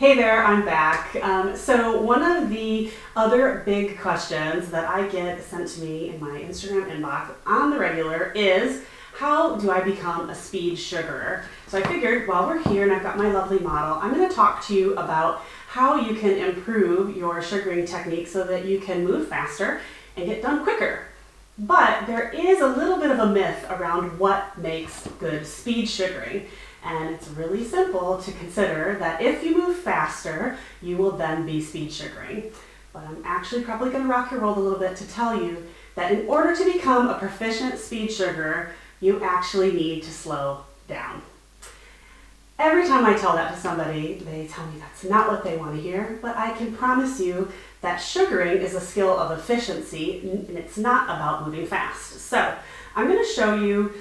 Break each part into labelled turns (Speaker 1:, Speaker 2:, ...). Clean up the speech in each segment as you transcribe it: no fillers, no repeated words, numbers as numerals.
Speaker 1: Hey there, I'm back. So one of the other big questions that I get sent to me in my Instagram inbox on the regular is, how do I become a speed sugarer? So I figured while we're here and I've got my lovely model, I'm going to talk to you about how you can improve your sugaring technique so that you can move faster and get done quicker. But there is a little bit of a myth around what makes good speed sugaring. And it's really simple to consider that if you move faster, you will then be speed sugaring. But I'm actually probably going to rock your world a little bit to tell you that in order to become a proficient speed sugarer, you actually need to slow down. Every time I tell that to somebody, they tell me that's not what they want to hear, but I can promise you that sugaring is a skill of efficiency, and it's not about moving fast. So I'm going to show you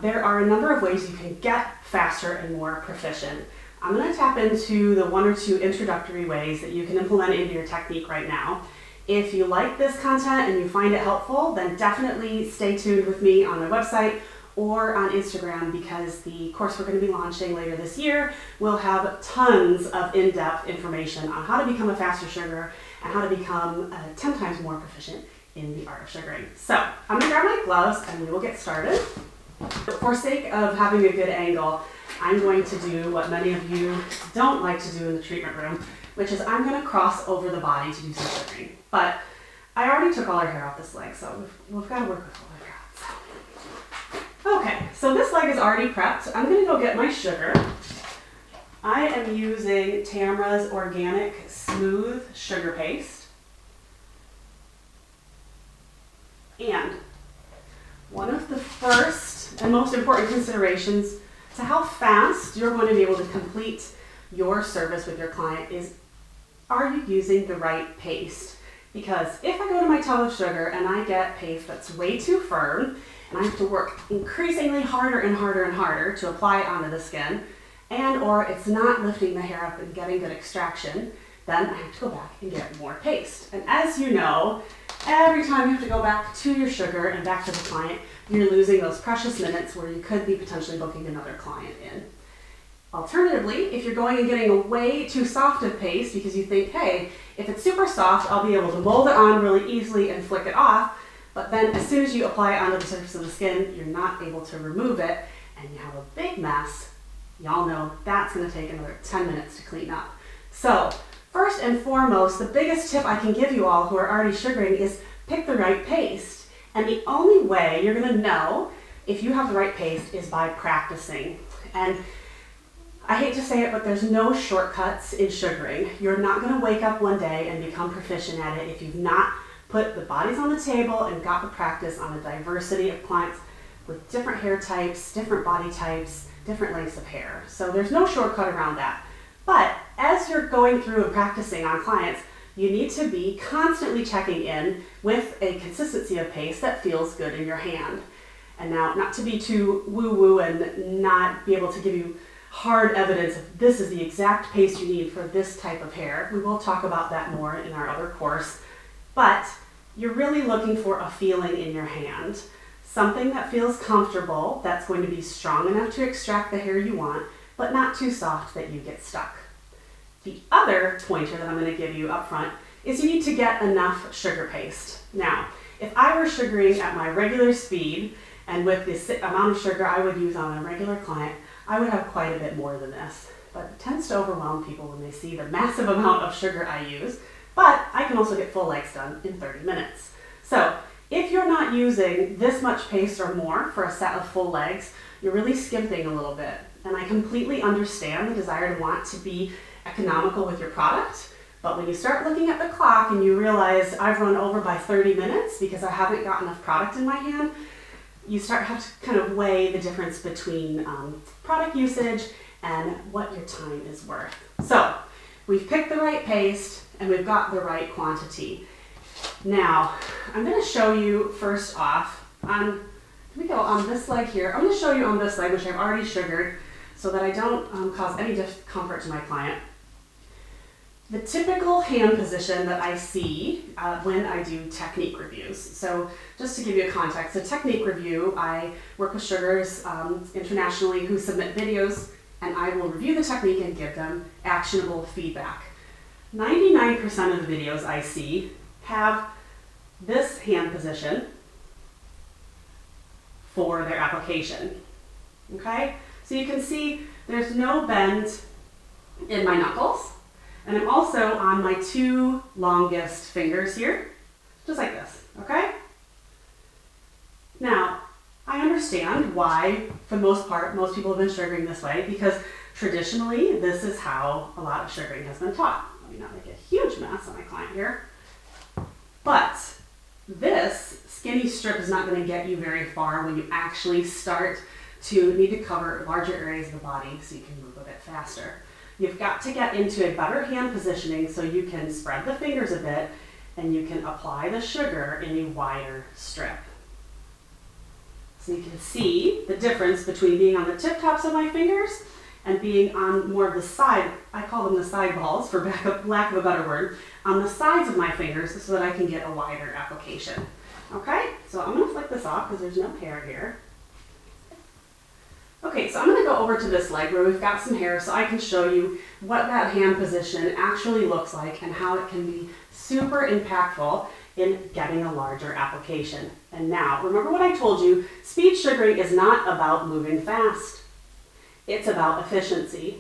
Speaker 1: there are a number of ways you can get faster and more proficient. I'm going to tap into the one or two introductory ways that you can implement into your technique right now. If you like this content and you find it helpful, then definitely stay tuned with me on my website or on Instagram, because the course we're going to be launching later this year will have tons of in-depth information on how to become a faster sugarer and how to become 10 times more proficient in the art of sugaring. So I'm going to grab my gloves and we will get started. For sake of having a good angle, I'm going to do what many of you don't like to do in the treatment room, which is I'm going to cross over the body to do some sugaring. But I already took all our hair off this leg, so we've got to work with what we've got. Okay, so this leg is already prepped. I'm going to go get my sugar. I am using Tamra's Organic Smooth Sugar Paste. And one of the first and most important considerations to how fast you're going to be able to complete your service with your client is, are you using the right paste? Because if I go to my tub of sugar and I get paste that's way too firm, and I have to work increasingly harder and harder and harder to apply it onto the skin, and or it's not lifting the hair up and getting good extraction, then I have to go back and get more paste. And as you know, every time you have to go back to your sugar and back to the client, you're losing those precious minutes where you could be potentially booking another client in. Alternatively, if you're going and getting a way too soft of paste because you think, hey, if it's super soft, I'll be able to mold it on really easily and flick it off, but then as soon as you apply it onto the surface of the skin, you're not able to remove it and you have a big mess. Y'all know that's going to take another 10 minutes to clean up. So first and foremost, the biggest tip I can give you all who are already sugaring is pick the right paste. And the only way you're going to know if you have the right paste is by practicing. And I hate to say it, but there's no shortcuts in sugaring. You're not going to wake up one day and become proficient at it if you've not put the bodies on the table and got the practice on a diversity of clients with different hair types, different body types, different lengths of hair. So there's no shortcut around that. But as you're going through and practicing on clients, you need to be constantly checking in with a consistency of paste that feels good in your hand. And now, not to be too woo-woo and not be able to give you hard evidence of this is the exact paste you need for this type of hair. We will talk about that more in our other course. But you're really looking for a feeling in your hand. Something that feels comfortable, that's going to be strong enough to extract the hair you want, but not too soft that you get stuck. The other pointer that I'm going to give you up front is you need to get enough sugar paste. Now, if I were sugaring at my regular speed and with the amount of sugar I would use on a regular client, I would have quite a bit more than this. But it tends to overwhelm people when they see the massive amount of sugar I use. But I can also get full legs done in 30 minutes. So if you're not using this much paste or more for a set of full legs, you're really skimping a little bit. And I completely understand the desire to want to be economical with your product, but when you start looking at the clock and you realize I've run over by 30 minutes because I haven't got enough product in my hand, you have to kind of weigh the difference between product usage and what your time is worth. So we've picked the right paste and we've got the right quantity. Now I'm going to show you first off on this leg here. I'm going to show you on this leg, which I've already sugared, so that I don't cause any discomfort to my client. The typical hand position that I see when I do technique reviews. So just to give you a context, a technique review, I work with sugars internationally who submit videos and I will review the technique and give them actionable feedback. 99% of the videos I see have this hand position for their application. Okay? So you can see there's no bend in my knuckles, and I'm also on my 2 longest fingers here, just like this, okay? Now, I understand why, for the most part, most people have been sugaring this way, because traditionally, this is how a lot of sugaring has been taught. Let me not make a huge mess on my client here. But this skinny strip is not going to get you very far when you actually start to need to cover larger areas of the body so you can move a bit faster. You've got to get into a better hand positioning so you can spread the fingers a bit and you can apply the sugar in a wider strip. So you can see the difference between being on the tip tops of my fingers and being on more of the side, I call them the side balls for lack of a better word, on the sides of my fingers so that I can get a wider application. Okay, so I'm going to flick this off because there's no hair here. Okay, so I'm going to go over to this leg where we've got some hair so I can show you what that hand position actually looks like and how it can be super impactful in getting a larger application. And now, remember what I told you, speed sugaring is not about moving fast. It's about efficiency.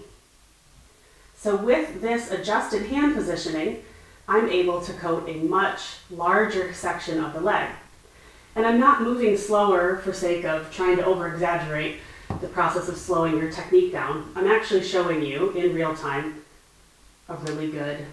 Speaker 1: So with this adjusted hand positioning, I'm able to coat a much larger section of the leg. And I'm not moving slower for sake of trying to over-exaggerate the process of slowing your technique down. I'm actually showing you in real time a really good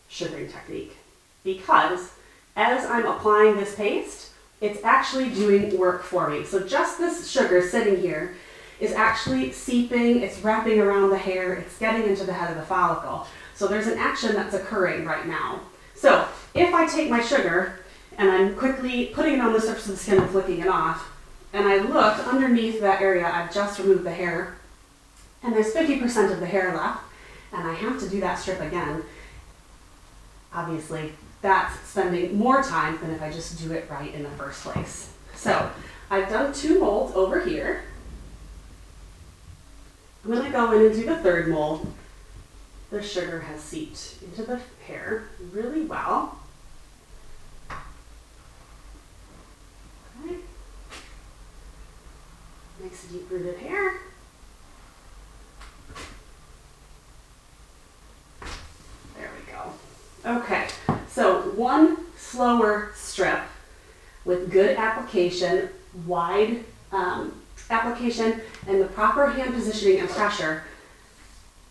Speaker 1: sugaring technique. Because as I'm applying this paste, it's actually doing work for me. So just this sugar sitting here is actually seeping, it's wrapping around the hair, it's getting into the head of the follicle. So there's an action that's occurring right now. So if I take my sugar and I'm quickly putting it on the surface of the skin and flicking it off, and I look underneath that area, I've just removed the hair, and there's 50% of the hair left, and I have to do that strip again. Obviously, that's spending more time than if I just do it right in the first place. So I've done 2 molds over here. I'm going to go in and do the 3rd mold. The sugar has seeped into the hair really well. Okay. Nice deep-rooted hair. There we go. Okay, so 1 slower strip with good application, wide application, and the proper hand positioning and pressure.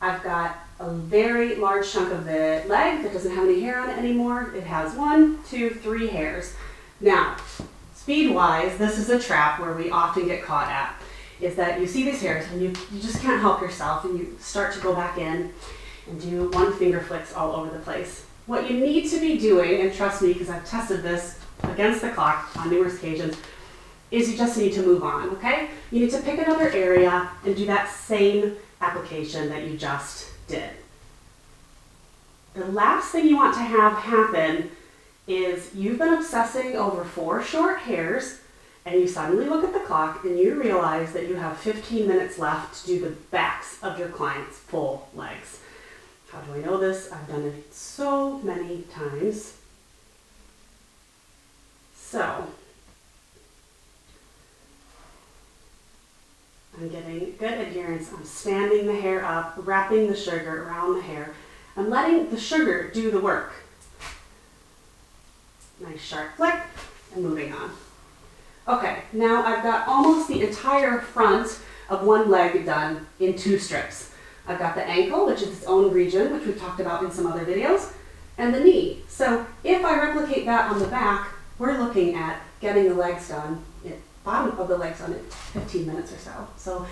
Speaker 1: I've got a very large chunk of the leg that doesn't have any hair on it anymore. It has 1, 2, 3 hairs. Now, speed-wise, this is a trap where we often get caught at, is that you see these hairs and you just can't help yourself and you start to go back in and do 1 finger flicks all over the place. What you need to be doing, and trust me because I've tested this against the clock on numerous occasions, is you just need to move on, okay? You need to pick another area and do that same application that you just did. The last thing you want to have happen is you've been obsessing over 4 short hairs and you suddenly look at the clock and you realize that you have 15 minutes left to do the backs of your client's full legs. How do I know this? I've done it so many times. So, I'm getting good adherence. I'm standing the hair up, wrapping the sugar around the hair. I'm letting the sugar do the work. Nice sharp flick, and moving on. Okay, now I've got almost the entire front of 1 leg done in 2 strips. I've got the ankle, which is its own region, which we've talked about in some other videos, and the knee. So if I replicate that on the back, we're looking at getting the legs done, bottom of the legs done in 15 minutes or so. So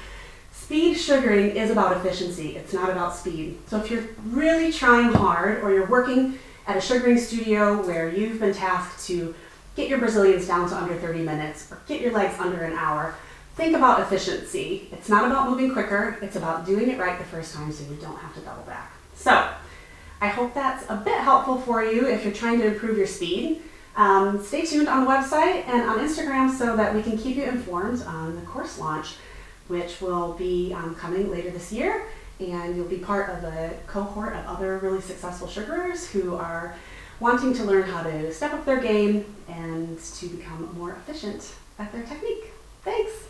Speaker 1: speed sugaring is about efficiency. It's not about speed. So if you're really trying hard or you're working at a sugaring studio where you've been tasked to get your Brazilians down to under 30 minutes or get your legs under an hour, think about efficiency. It's not about moving quicker. It's about doing it right the first time so you don't have to double back. So I hope that's a bit helpful for you if you're trying to improve your speed. Stay tuned on the website and on Instagram so that we can keep you informed on the course launch. which will be coming later this year. And you'll be part of a cohort of other really successful sugarers who are wanting to learn how to step up their game and to become more efficient at their technique. Thanks.